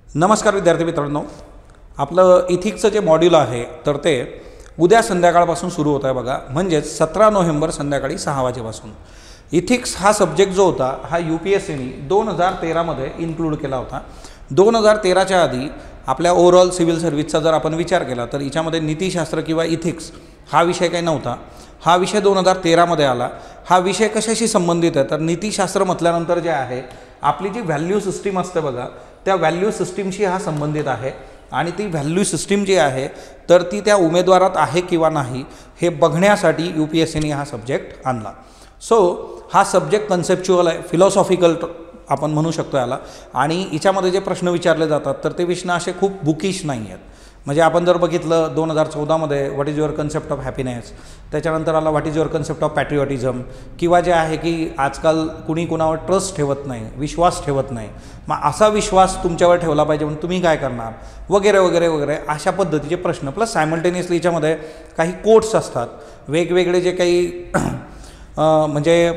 नमस्कार विद्यार्थी मित्रांनो, आपलं इथिक्सचं जे मॉड्यूल आहे तर ते उद्या संध्याकाळपासून सुरू होत आहे बघा, म्हणजेच 17 नोव्हेंबर संध्याकाळी 6 वाजेपासून. इथिक्स हा सब्जेक्ट जो होता हा UPSCने 2013 मध्ये इन्क्लूड केला होता. 2013च्या आधी आपल्या ओव्हरऑल सिव्हिल सर्व्हिसचा जर आपण विचार केला तर याच्यामध्ये नीतिशास्त्र किंवा इथिक्स हा विषय काही नव्हता. हा विषय 2013 मध्ये आला. हा विषय कशाशी संबंधित आहे तर नीतिशास्त्र म्हटल्यानंतर जे आहे आपली जी व्हॅल्यू सिस्टीम असते बघा, त्या व्हॅल्यू सिस्टीमशी हा संबंधित आहे. आणि ती व्हॅल्यू सिस्टीम जी आहे तर ती त्या उमेदवारात आहे किंवा नाही हे बघण्यासाठी UPSCने हा सब्जेक्ट आणला. सो हा सब्जेक्ट कन्सेप्च्युअल आहे, फिलॉसॉफिकल आपण म्हणू शकतो याला. आणि याच्यामध्ये जे प्रश्न विचारले जातात तर ते प्रश्न असे खूप बुकिश नाही आहेत. म्हणजे आपण जर बघितलं 2014 मध्ये what is your concept of happiness, त्याच्यानंतर आला what is your concept of patriotism, किंवा जे आहे की आजकाल कुणी कुणावर ट्रस्ट ठेवत नाही, विश्वास ठेवत नाही, मग असा विश्वास तुमच्यावर ठेवला पाहिजे म्हणून तुम्ही काय करणार, वगैरे वगैरे वगैरे अशा पद्धतीचे प्रश्न. प्लस सायमल्टेनियसली याच्यामध्ये काही कोट्स असतात वेगवेगळे जे काही म्हणजे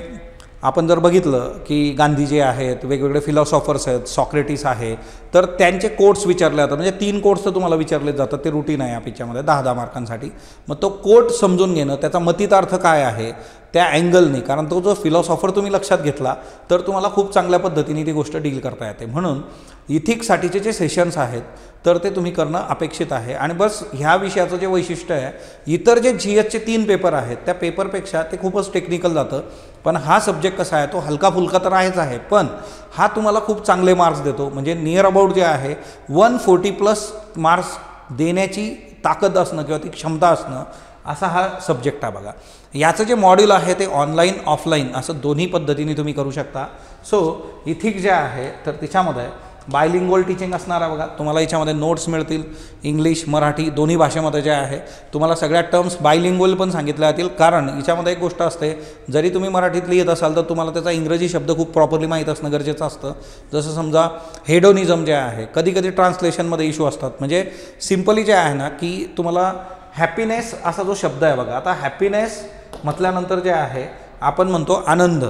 आपण जर बघितलं की गांधीजी आहेत, वेगवेगळे फिलॉसॉफर्स आहेत, सॉक्रेटिस आहे, तर त्यांचे कोट्स विचारले जातात. म्हणजे 3 कोट्स तर तुम्हाला विचारले जातात, ते रुटीन आहे याच्यामध्ये 10-10 मार्कांसाठी. मग तो कोट समजून घेणं, त्याचा मतितार्थ काय आहे त्या अँगलने, कारण तो जो फिलॉसॉफर तुम्ही लक्षात घेतला तर तुम्हाला खूप चांगल्या पद्धतीने ती गोष्ट डील करता येते. म्हणून इथिक्ससाठीचे जे सेशन्स आहेत तर ते तुम्ही करणं अपेक्षित आहे. आणि बस ह्या विषयाचं जे वैशिष्ट्य आहे, इतर जे GSचे 3 पेपर आहेत त्या पेपरपेक्षा ते खूपच टेक्निकल जातं. पण हा सब्जेक्ट कसा आहे तो हलका फुलका तर आहेच आहे, पण हा तुम्हाला खूप चांगले मार्क्स देतो. म्हणजे नियर अबाउट जे आहे 140+ मार्क्स देण्याची ताकद असणं किंवा ती क्षमता असणं असा हा सब्जेक्ट आहे बघा. याचं जे मॉड्यूल आहे ते ऑनलाईन ऑफलाईन असं दोन्ही पद्धतीने तुम्ही करू शकता. सो इथिक्स जे आहे तर त्याच्यामध्ये बायलिंग्वल टीचिंग असणार आहे बघा. तुम्हाला याच्यामध्ये नोट्स मिळतील इंग्लिश मराठी दोन्ही भाषेमध्ये जे आहे. तुम्हाला सगळ्या टर्म्स बायलिंग्वल पण सांगितल्या जातील, कारण याच्यामध्ये एक गोष्ट असते, जरी तुम्ही मराठीत लिहित असाल तर तुम्हाला त्याचा इंग्रजी शब्द खूप प्रॉपरली माहीत असणं गरजेचं असतं. जसं समजा हेडोनिझम जे आहे, कधी कधी ट्रान्सलेशनमध्ये इश्यू असतात. म्हणजे सिम्पली जे आहे ना की तुम्हाला हॅपीनेस असा जो शब्द आहे बघा, आता हॅपीनेस म्हटल्यानंतर जे आहे आपण म्हणतो आनंद,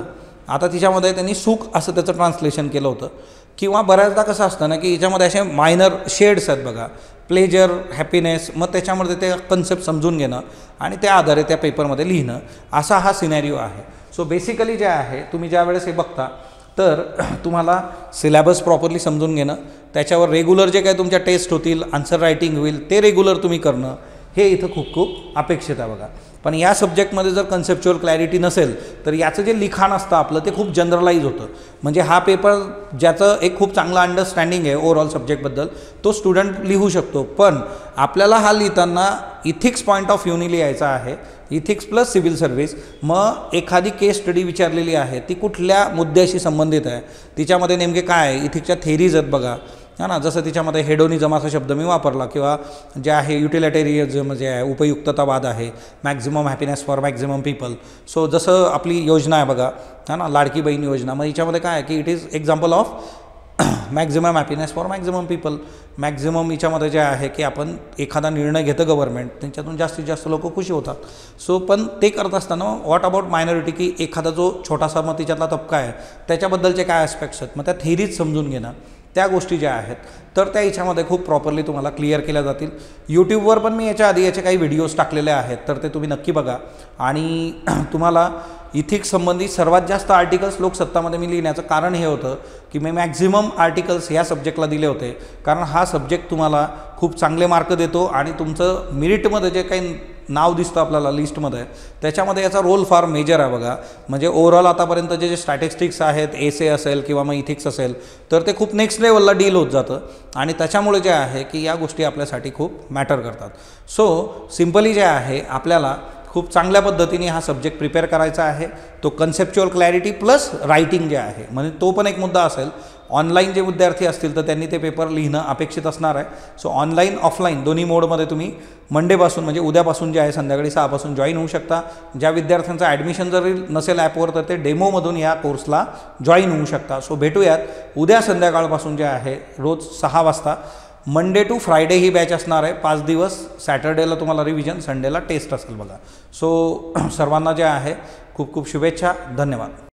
आता तिच्यामध्ये त्यांनी सुख असं त्याचं ट्रान्सलेशन केलं होतं. किंवा बऱ्याचदा कसं असतं ना की याच्यामध्ये असे मायनर शेड्स आहेत बघा, प्लेजर, हॅपीनेस, मग त्याच्यामध्ये ते कन्सेप्ट समजून घेणं आणि त्या आधारे त्या पेपरमध्ये लिहिणं असा हा सिनॅरिओ आहे. सो बेसिकली जे आहे तुम्ही ज्या वेळेस हे बघता तर तुम्हाला सिलेबस प्रॉपरली समजून घेणं, त्याच्यावर रेग्युलर जे काही तुमच्या टेस्ट होतील, आन्सर रायटिंग होईल, ते रेग्युलर तुम्ही करणं हे इथं खूप खूप अपेक्षित आहे बघा. पण या सब्जेक्टमध्ये जर कन्सेप्च्युअल क्लॅरिटी नसेल तर याचं जे लिखाण असतं आपलं ते खूप जनरलाइज होतं. म्हणजे हा पेपर ज्याचं एक खूप चांगलं अंडरस्टँडिंग आहे ओव्हरऑल सब्जेक्टबद्दल तो स्टुडंट लिहू शकतो. पण आपल्याला हा लिहिताना इथिक्स पॉईंट ऑफ व्ह्यूने लिहायचा आहे, इथिक्स प्लस सिव्हिल सर्व्हिस. मग एखादी केस स्टडी विचारलेली आहे ती कुठल्या मुद्द्याशी संबंधित आहे, तिच्यामध्ये नेमके काय आहे, इथिक्सच्या थेरीज आहेत बघा, है ना. जसं तिच्यामध्ये हेडोनिझम असा शब्द मी वापरला, किंवा जे आहे युटिलिटेरियनिझम जे आहे, उपयुक्ततावाद आहे, maximum happiness for maximum people. So जसं आपली योजना आहे बघा, है ना, लाडकी बहीण योजना, मग याच्यामध्ये काय आहे की it is example of maximum happiness for maximum people. Maximum याच्यामध्ये जे आहे की आपण एखादा निर्णय घेतं गव्हर्नमेंट, त्यांच्यातून जास्तीत जास्त लोक खुशी होतात. सो पण ते करत असताना व्हॉट अबाउट मायनॉरिटी, की एखादा जो छोटासा मग तिच्यातला तबका आहे त्याच्याबद्दलचे काय ॲस्पेक्ट्स आहेत, मग त्या थेरीज समजून घेणं, त्या गोष्टी ज्या आहेत तर त्या याच्यामध्ये खूप प्रॉपरली तुम्हाला क्लिअर केल्या जातील. यूट्यूबवर पण मी याच्या आधी याचे काही व्हिडिओज टाकलेले आहेत तर ते तुम्ही नक्की बघा. आणि तुम्हाला इथिक्स संबंधी सर्वात जास्त आर्टिकल्स लोकसत्तामध्ये मी लिहिण्याचं कारण हे होतं की मी मॅक्झिमम आर्टिकल्स ह्या सब्जेक्टला दिले होते, कारण हा सब्जेक्ट तुम्हाला खूप चांगले मार्क देतो आणि तुमचं मेरिटमध्ये जे काही नाव दिसतं आपल्याला लिस्टमध्ये त्याच्यामध्ये याचा रोल फार मेजर आहे बघा. म्हणजे ओव्हरऑल आतापर्यंत जे स्टॅटिस्टिक्स आहेत, एसे असेल किंवा मग इथिक्स असेल तर ते खूप नेक्स्ट लेवलला डील होत जातं आणि त्याच्यामुळे जे आहे की या गोष्टी आपल्यासाठी खूप मॅटर करतात. सो सिम्पली जे आहे आपल्याला खूप चांगल्या पद्धतीने हा सब्जेक्ट प्रिपेअर करायचा आहे. तो कन्सेप्च्युअल क्लॅरिटी प्लस रायटिंग जे आहे, म्हणजे तो पण एक मुद्दा असेल. ऑनलाईन जे विद्यार्थी असतील तर त्यांनी ते पेपर लिहिणं अपेक्षित असणार आहे. सो ऑनलाईन ऑफलाईन दोन्ही मोडमध्ये तुम्ही मंडेपासून म्हणजे उद्यापासून जे आहे संध्याकाळी 6 पासून जॉईन होऊ शकता. ज्या विद्यार्थ्यांचं ॲडमिशन जरी नसेल ॲपवर तर ते डेमोमधून या कोर्सला जॉईन होऊ शकता. सो भेटूयात उद्या संध्याकाळपासून जे आहे रोज 6 वाजता. मंडे टू फ्रायडे ही बॅच असणार आहे, 5 दिवस. सॅटर्डेला तुम्हाला रिव्हिजन, संडेला टेस्ट असेल बघा. सो सर्वांना जे आहे खूप खूप शुभेच्छा. धन्यवाद.